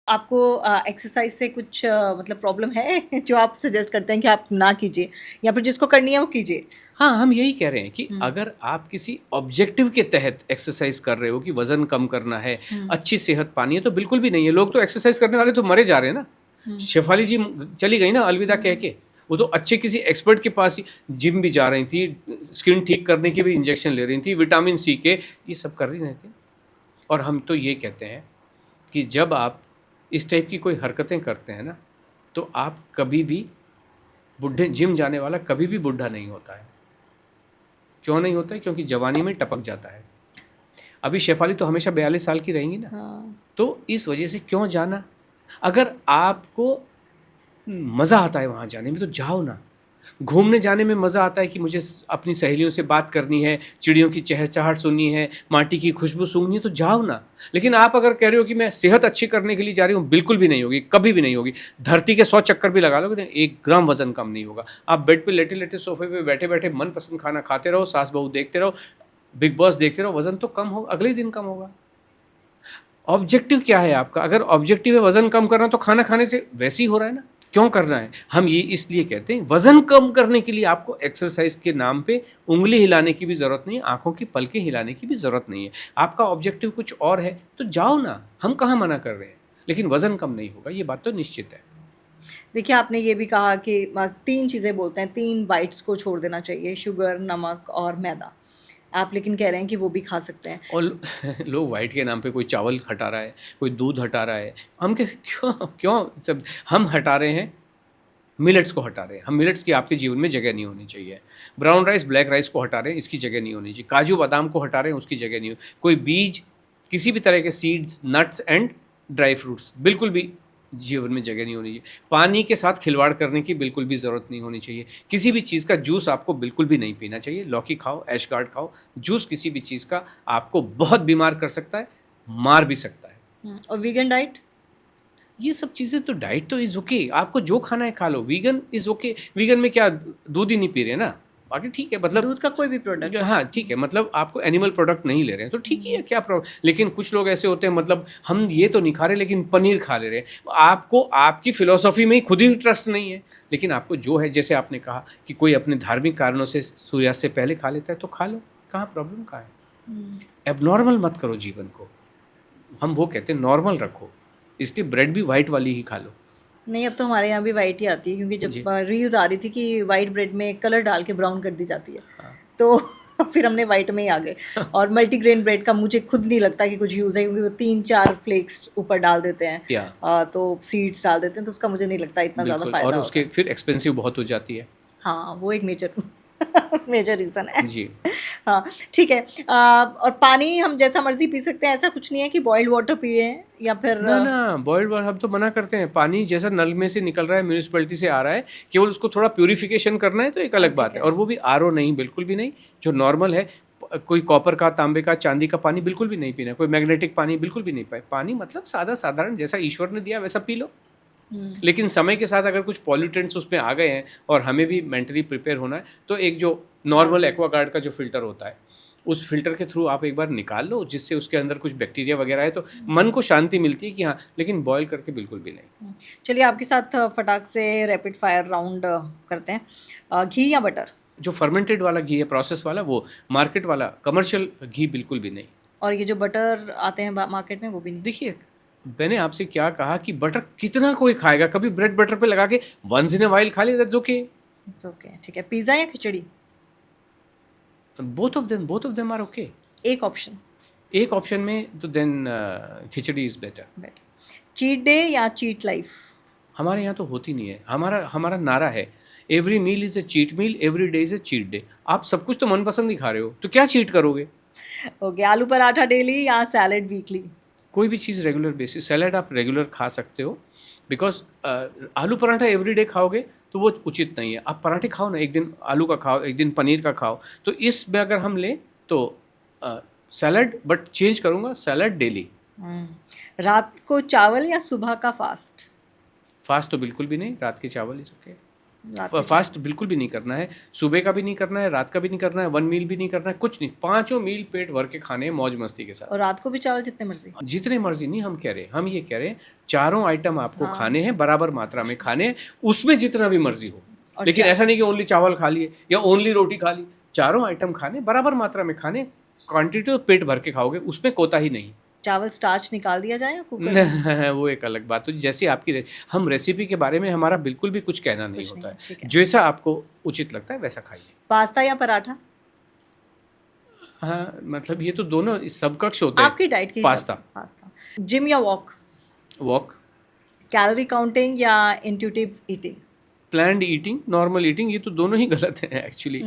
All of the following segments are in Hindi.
आपको एक्सरसाइज से कुछ मतलब प्रॉब्लम है जो आप सजेस्ट करते हैं कि आप ना कीजिए या फिर जिसको करनी है वो कीजिए? हाँ, हम यही कह रहे हैं कि हुँ, अगर आप किसी ऑब्जेक्टिव के तहत एक्सरसाइज कर रहे हो कि वज़न कम करना है, हुँ, अच्छी सेहत पानी है, तो बिल्कुल भी नहीं है। लोग तो एक्सरसाइज करने वाले तो मरे जा रहे हैं ना। हुँ, शेफाली जी चली गई ना अलविदा कह हुँ, के। वो तो अच्छे किसी एक्सपर्ट के पास ही जिम भी जा रही थी, स्किन ठीक करने के भी इंजेक्शन ले रही थी, विटामिन सी के, ये सब कर रही रहती हैं। और हम तो ये कहते हैं कि जब आप इस टाइप की कोई हरकतें करते हैं ना, तो आप कभी भी बुढ़े जिम जाने वाला कभी भी बुढ़ा नहीं होता है। क्यों नहीं होता है? क्योंकि जवानी में टपक जाता है। अभी शेफाली तो हमेशा 42 साल की रहेंगी ना, हाँ। तो इस वजह से क्यों जाना? अगर आपको मज़ा आता है वहाँ जाने में तो जाओ ना। घूमने जाने में मज़ा आता है कि मुझे अपनी सहेलियों से बात करनी है, चिड़ियों की चहचहाट सुननी है, माटी की खुशबू सूंघनी है, तो जाओ ना। लेकिन आप अगर कह रहे हो कि मैं सेहत अच्छी करने के लिए जा रही हूँ, बिल्कुल भी नहीं होगी, कभी भी नहीं होगी। धरती के 100 चक्कर भी लगा लोगे ना, 1 ग्राम वज़न कम नहीं होगा। आप बेड पे लेटे-लेटे सोफ़े पे बैठे-बैठे मनपसंद खाना खाते रहो, सास-बहू देखते रहो, बिग बॉस देखते रहो, वज़न तो कम हो अगले ही दिन कम होगा। ऑब्जेक्टिव क्या है आपका? अगर ऑब्जेक्टिव है वज़न कम करना, तो खाना खाने से वैसे ही हो रहा है ना, क्यों करना है? हम ये इसलिए कहते हैं वज़न कम करने के लिए आपको एक्सरसाइज़ के नाम पे उँगली हिलाने की भी ज़रूरत नहीं है, आँखों की पलकें हिलाने की भी ज़रूरत नहीं है। आपका ऑब्जेक्टिव कुछ और है, तो जाओ ना, हम कहाँ मना कर रहे हैं। लेकिन वज़न कम नहीं होगा, ये बात तो निश्चित है। देखिए, आपने ये भी कहा कि 3 चीज़ें बोलते हैं, 3 बाइट्स को छोड़ देना चाहिए, शुगर, नमक और मैदा। आप लेकिन कह रहे हैं कि वो भी खा सकते हैं। और लोग व्हाइट के नाम पे कोई चावल हटा रहा है, कोई दूध हटा रहा है। हम कैसे क्यों क्यों सब हम हटा रहे हैं, मिलेट्स को हटा रहे हैं। हम मिलेट्स की आपके जीवन में जगह नहीं होनी चाहिए। ब्राउन राइस, ब्लैक राइस को हटा रहे हैं, इसकी जगह नहीं होनी चाहिए। काजू बादाम को हटा रहे हैं, उसकी जगह नहीं हो। कोई बीज, किसी भी तरह के seeds, nuts and dry fruits बिल्कुल भी जीवन में जगह नहीं होनी चाहिए। पानी के साथ खिलवाड़ करने की बिल्कुल भी ज़रूरत नहीं होनी चाहिए। किसी भी चीज़ का जूस आपको बिल्कुल भी नहीं पीना चाहिए। लौकी खाओ, ऐशगार्ड खाओ, जूस किसी भी चीज़ का आपको बहुत बीमार कर सकता है, मार भी सकता है। और वीगन डाइट? ये सब चीज़ें तो डाइट तो इज़ ओके, आपको जो खाना है खा लो। वीगन इज़ ओके, वीगन में क्या दूध ही नहीं पी रहे ना, बाकी ठीक है, मतलब दूध का कोई भी प्रोडक्ट? हाँ ठीक है, मतलब आपको एनिमल प्रोडक्ट नहीं ले रहे हैं तो ठीक ही है, क्या प्रॉब्लम। लेकिन कुछ लोग ऐसे होते हैं, मतलब हम ये तो नहीं खा रहे लेकिन पनीर खा ले रहे हैं। आपको आपकी फिलॉसफी में ही खुद ही ट्रस्ट नहीं है। लेकिन आपको जो है, जैसे आपने कहा कि कोई अपने धार्मिक कारणों से सूर्यास्त से पहले खा लेता है तो खा लो, कहाँ प्रॉब्लम कहाँ है। हुँ। एबनॉर्मल मत करो जीवन को, हम वो कहते हैं नॉर्मल रखो। इसलिए ब्रेड भी वाइट वाली ही खा लो। नहीं, अब तो हमारे यहाँ भी व्हाइट ही आती है क्योंकि जब जी रील्स आ रही थी कि व्हाइट ब्रेड में कलर डाल के ब्राउन कर दी जाती है, हाँ। तो फिर हमने व्हाइट में ही आ गए। और मल्टीग्रेन ब्रेड का मुझे खुद नहीं लगता कि कुछ यूज़ है क्योंकि वो 3-4 फ्लेक्स ऊपर डाल देते हैं, या तो सीड्स डाल देते हैं, तो उसका मुझे नहीं लगता इतना ज़्यादा बिल्कुल, और फ़ायदा उसके होगा। फिर एक्सपेंसिव बहुत हो जाती है। हाँ, वो एक मेजर मेजर रीज़न है। जी। हाँ, ठीक है। और पानी हम जैसा मर्ज़ी पी सकते हैं, ऐसा कुछ नहीं है कि बॉइल्ड वाटर पिएँ या फिर ना, ना, बॉइल्ड वाटर हम तो मना करते हैं। पानी जैसा नल में से निकल रहा है, म्युनिसिपैलिटी से आ रहा है, केवल उसको थोड़ा प्यूरिफिकेशन करना है तो एक अलग ठीक बात है। है। और वो भी आरओ नहीं, बिल्कुल भी नहीं, जो नॉर्मल है। कोई कॉपर का, तांबे का, चांदी का पानी बिल्कुल भी नहीं पीना है, कोई मैग्नेटिक पानी बिल्कुल भी नहीं पाए। पानी मतलब सादा साधारण जैसा ईश्वर ने दिया वैसा पी लो। हुँ, लेकिन समय के साथ अगर कुछ पॉल्यूटेंट्स उसमें आ गए हैं और हमें भी मेंटली प्रिपेयर होना है, तो एक जो नॉर्मल आरओ। एक्वागार्ड का जो फ़िल्टर होता है, उस फ़िल्टर के थ्रू आप एक बार निकाल लो, जिससे उसके अंदर कुछ बैक्टीरिया वगैरह है, तो मन को शांति मिलती है कि हाँ, लेकिन बॉयल करके बिल्कुल भी नहीं। हुँ। चलिए आपके साथ फटाक से रैपिड फायर राउंड करते हैं। घी या बटर? जो फर्मेंटेड वाला घी है, प्रोसेस वाला, वो। मार्केट वाला कमर्शियल घी बिल्कुल भी नहीं। और ये जो बटर आते हैं मार्केट में वो भी नहीं? देखिए, मैंने आपसे क्या कहा कि बटर कितना कोई खाएगा? कभी ब्रेड बटर पे लगा के वंस इन अ व्हाइल खा लिया, दैट्स ओके। इट्स ओके, ठीक है। पिज़्ज़ा या khichdi? Both of them are okay. एक ऑप्शन। एक ऑप्शन में तो then khichdi is better. Better. Cheat day या चीट लाइफ? हमारे यहाँ तो होती नहीं है। हमारा हमारा नारा है, every meal is a cheat meal, every day is a cheat day. आप सब कुछ तो मनपसंद ही खा रहे हो, तो क्या चीट करोगे? ओके, आलू पराठा डेली या सैलेड वीकली? कोई भी चीज़ रेगुलर बेसिस, सैलेड आप रेगुलर खा सकते हो, बिकॉज़ आलू पराठा एवरीडे खाओगे तो वो उचित नहीं है। आप पराठे खाओ ना, एक दिन आलू का खाओ, एक दिन पनीर का खाओ। तो इसमें अगर हम लें तो सैलेड, बट चेंज करूँगा, सैलेड डेली। रात को चावल या सुबह का फास्ट? फास्ट तो बिल्कुल भी नहीं, रात के चावल इज़ ओके। फास्ट बिल्कुल भी नहीं करना है, सुबह का भी नहीं करना है, रात का भी नहीं करना है, 1 मील भी नहीं करना है, कुछ नहीं, 5 मील पेट भर के खाने हैं मौज मस्ती के साथ। और रात को भी चावल जितने मर्जी? जितने मर्जी नहीं, हम कह रहे हैं, हम ये कह रहे हैं 4 आइटम आपको खाने हैं, बराबर मात्रा में खाने हैं, उसमें जितना भी मर्जी हो, लेकिन ऐसा नहीं कि ओनली चावल खा लिए या ओनली रोटी खा ली। 4 आइटम खाने, बराबर मात्रा में खाने, क्वांटिटी तो पेट भर के खाओगे, उसमें कोताही नहीं। चावल स्टार्च निकाल दिया जाए या कुकर? नहीं, वो एक अलग बात है। जैसे आपकी हम रेसिपी के बारे में हमारा बिल्कुल भी कुछ कहना नहीं होता है, जैसा आपको उचित लगता है वैसा खाइए। पास्ता या पराठा? हाँ, मतलब ये तो दोनों सबकक्ष होते हैं। आपकी डाइट के पास्ता। जिम या वॉक? वॉक। कैलोरी काउंटिंग या intuitive eating? Planned eating, normal eating, ये तो दोनों ही गलत है एक्चुअली।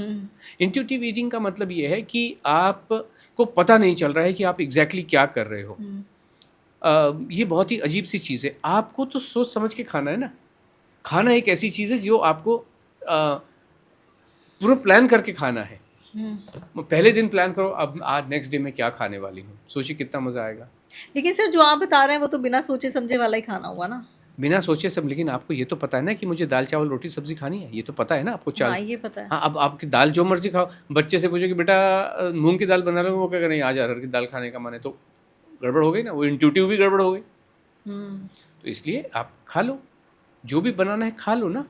इंट्यूटिव ईटिंग का मतलब ये है कि आपको पता नहीं चल रहा है कि आप एग्जैक्टली क्या कर रहे हो। ये बहुत ही अजीब सी चीज़ है। आपको तो सोच समझ के खाना है ना। खाना एक ऐसी चीज़ है जो आपको पूरा प्लान करके खाना है। पहले दिन प्लान करो, अब आज नेक्स्ट डे में क्या खाने वाली हूँ, सोचिए कितना मज़ा आएगा। लेकिन सर जो आप बता रहे हैं वो तो बिना सोचे समझे वाला ही खाना हुआ ना। बिना सोचे सब, लेकिन आपको ये तो पता है ना कि मुझे दाल चावल रोटी सब्जी खानी है, ये तो पता है ना आपको। हाँ, ये पता है। हाँ, अब आपकी दाल जो मर्जी खाओ। बच्चे से पूछो कि बेटा मूंग की दाल बना लो, वो क्या नहीं, आज अरहर की दाल खाने का मन है, तो गड़बड़ हो गई ना, वो इंट्यूटिव भी गड़बड़ हो गई। तो इसलिए आप खा लो, जो भी बनाना है खा लो ना।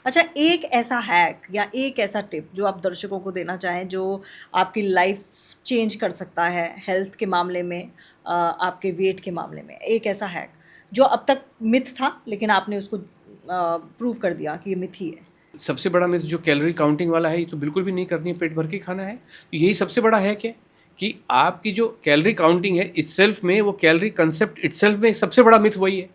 अच्छा, एक ऐसा हैक या एक ऐसा टिप जो आप दर्शकों को देना चाहें जो आपकी लाइफ चेंज कर सकता है, हेल्थ के मामले में, आपके वेट के मामले में, एक ऐसा हैक जो अब तक मिथ था लेकिन आपने उसको प्रूव कर दिया कि ये मिथ ही है। सबसे बड़ा मिथ जो कैलोरी काउंटिंग वाला है, ये तो बिल्कुल भी नहीं करनी है, पेट भर के खाना है। तो यही सबसे बड़ा हैक है कि आपकी जो कैलोरी काउंटिंग है इटसेल्फ में, वो कैलोरी कंसेप्ट इटसेल्फ में सबसे बड़ा मिथ वही है।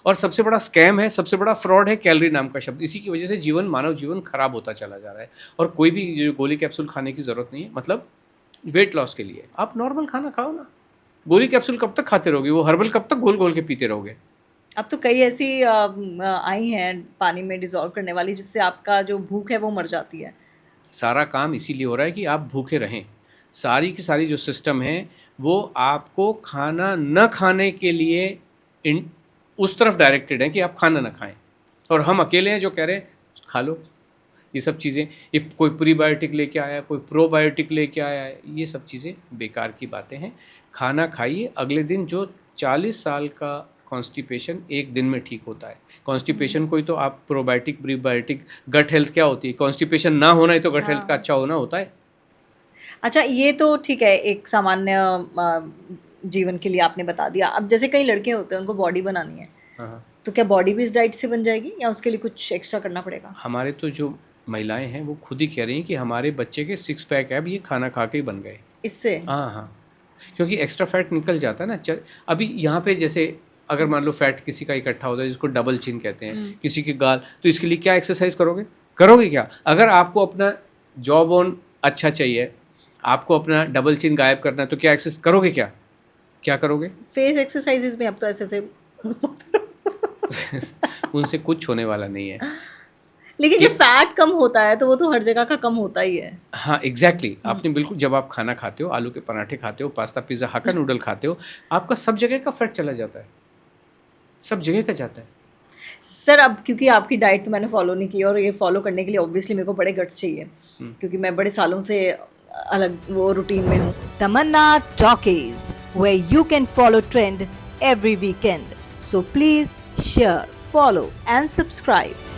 और सबसे बड़ा स्कैम है, सबसे बड़ा फ्रॉड है कैलोरी नाम का शब्द। इसी की वजह से मानव जीवन खराब होता चला जा रहा है। और कोई भी जो गोली कैप्सूल खाने की ज़रूरत नहीं है। मतलब वेट लॉस के लिए आप नॉर्मल खाना खाओ ना। गोली कैप्सूल कब तक खाते रहोगे, वो हर्बल कब तक घोल घोल के पीते रहोगे। अब तो कई ऐसी आई हैं पानी में डिज़ोल्व करने वाली, जिससे आपका जो भूख है वो मर जाती है। सारा काम इसीलिए हो रहा है कि आप भूखे रहें। सारी की सारी जो सिस्टम है वो आपको खाना न खाने के लिए उस तरफ डायरेक्टेड है कि आप खाना ना खाएं। और हम अकेले हैं जो कह रहे हैं खा लो ये सब चीज़ें। ये कोई प्रीबायोटिक लेके आया, कोई प्रोबायोटिक लेके आया है, ये सब चीज़ें बेकार की बातें हैं। खाना खाइए, अगले दिन जो 40 साल का कॉन्स्टिपेशन एक दिन में ठीक होता है। कॉन्स्टिपेशन कोई तो आप प्रोबायोटिक प्रीबायोटिक, गट हेल्थ क्या होती है, कॉन्स्टिपेशन ना होना ही तो गट हेल्थ का अच्छा होना होता है। अच्छा, ये तो ठीक है, एक सामान्य जीवन के लिए आपने बता दिया। अब जैसे कई लड़के होते हैं उनको बॉडी बनानी है, तो क्या बॉडी भी इस डाइट से बन जाएगी या उसके लिए कुछ एक्स्ट्रा करना पड़ेगा? हमारे तो जो महिलाएं हैं वो खुद ही कह रही हैं कि हमारे बच्चे के 6 पैक अब ये खाना खा के ही बन गए इससे। हाँ, क्योंकि एक्स्ट्रा फैट निकल जाता है ना। अभी यहाँ पे जैसे अगर मान लो फैट किसी का इकट्ठा होता है जिसको डबल चिन कहते हैं, किसी की गाल, तो इसके लिए क्या एक्सरसाइज करोगे क्या? अगर आपको अपना जॉ बोन अच्छा चाहिए, आपको अपना डबल चिन गायब करना है, तो क्या एक्सरसाइज करोगे? क्या करोगे? फेस एक्सरसाइजेज में अब तो ऐसे उनसे कुछ होने वाला नहीं है। लेकिन जब फैट कम होता है तो वो तो हर जगह का कम होता ही है। हाँ, एग्जैक्टली आपने बिल्कुल, जब आप खाना खाते हो, आलू के पराठे खाते हो, पास्ता पिज़्ज़ा हक्का नूडल खाते हो, आपका सब जगह का फैट चला जाता है, सब जगह का जाता है। सर, अब क्योंकि आपकी डाइट तो मैंने फॉलो नहीं की, और ये फॉलो करने के लिए ऑब्वियसली मेरे को बड़े गट्स चाहिए, क्योंकि मैं बड़े सालों से अलग वो रूटीन में हूँ। तमन्ना talkies, where you can follow trend every weekend. So please share, follow and subscribe.